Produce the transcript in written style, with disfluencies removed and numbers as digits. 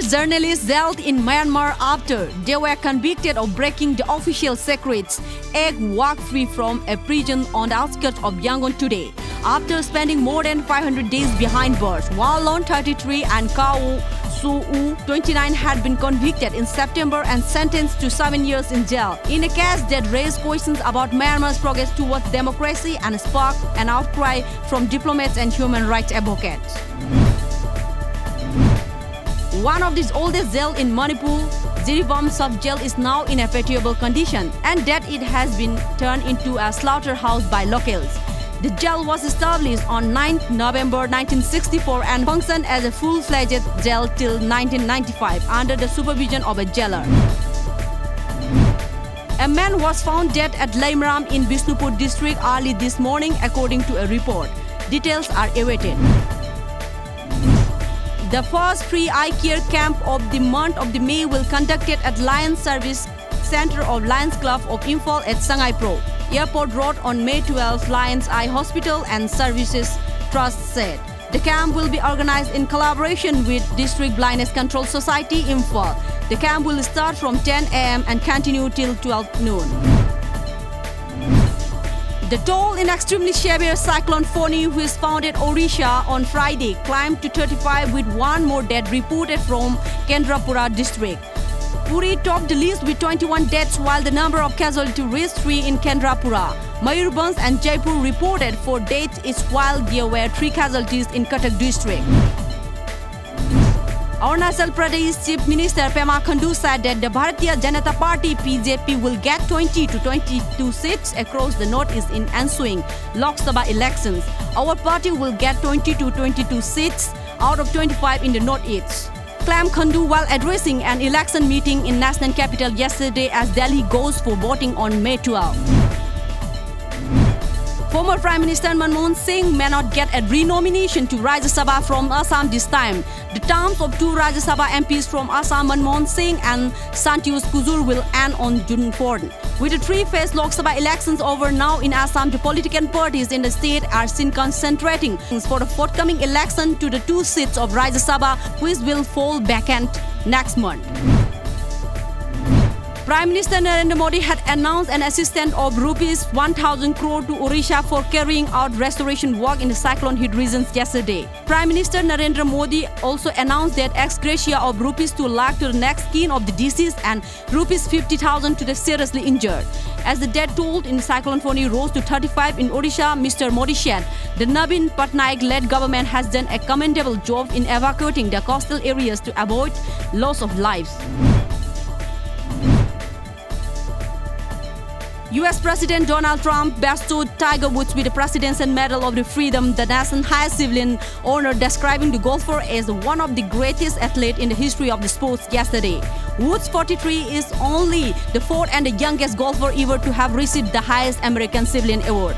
journalists jailed in Myanmar after they were convicted of breaking the official secrets. Egg walked free from a prison on the outskirts of Yangon today, after spending more than 500 days behind bars. While Lon 33 and Kao Su-u 29 had been convicted in September and sentenced to 7 years in jail, in a case that raised questions about Myanmar's progress towards democracy and sparked an outcry from diplomats and human rights advocates. One of the oldest jails in Manipur, Jiribam sub-jail, is now in a pitiable condition, and that it has been turned into a slaughterhouse by locals. The jail was established on 9 November 1964 and functioned as a full-fledged jail till 1995 under the supervision of a jailer. A man was found dead at Laimram in Bishnupur district early this morning, according to a report. Details are awaited. The first free eye care camp of the month of May will be conducted at Lions Service Center of Lions Club of Imphal at Sangai Pro Airport Road on May 12, Lions Eye Hospital and Services Trust said. The camp will be organized in collaboration with District Blindness Control Society Imphal. The camp will start from 10 a.m. and continue till 12 noon. The toll in extremely severe cyclone Foni, which founded Odisha on Friday, climbed to 35 with one more death reported from Kendrapura district. Puri topped the list with 21 deaths, while the number of casualties reached 3 in Kendrapura. Mayurbhanj and Jaipur reported 4 deaths each, while there were 3 casualties in Cuttack district. Arunachal Pradesh Chief Minister Pema Khandu said that the Bharatiya Janata Party (BJP) will get 20 to 22 seats across the northeast in ensuing Lok Sabha elections. Our party will get 20 to 22 seats out of 25 in the northeast, claimed Khandu while addressing an election meeting in national capital yesterday as Delhi goes for voting on May 12. Former Prime Minister Manmohan Singh may not get a renomination to Rajya Sabha from Assam this time. The terms of 2 Rajya Sabha MPs from Assam, Manmohan Singh and Santios Kuzur, will end on June 4. With the 3-phase Lok Sabha elections over now in Assam, the political parties in the state are seen concentrating for the forthcoming election to the 2 seats of Rajya Sabha, which will fall vacant next month. Prime Minister Narendra Modi had announced an assistance of rupees 1,000 crore to Odisha for carrying out restoration work in the cyclone-hit regions yesterday. Prime Minister Narendra Modi also announced that ex gratia of rupees 2 lakh to the next kin of the deceased and rupees 50,000 to the seriously injured. As the death toll in Cyclone Foni rose to 35 in Odisha, Mr. Modi said the Navin Patnaik-led government has done a commendable job in evacuating the coastal areas to avoid loss of lives. US President Donald Trump bestowed Tiger Woods with the Presidential Medal of the Freedom, the nation's highest civilian honor, describing the golfer as one of the greatest athletes in the history of the sports yesterday. Woods, 43, is only the 4th and the youngest golfer ever to have received the highest American civilian award.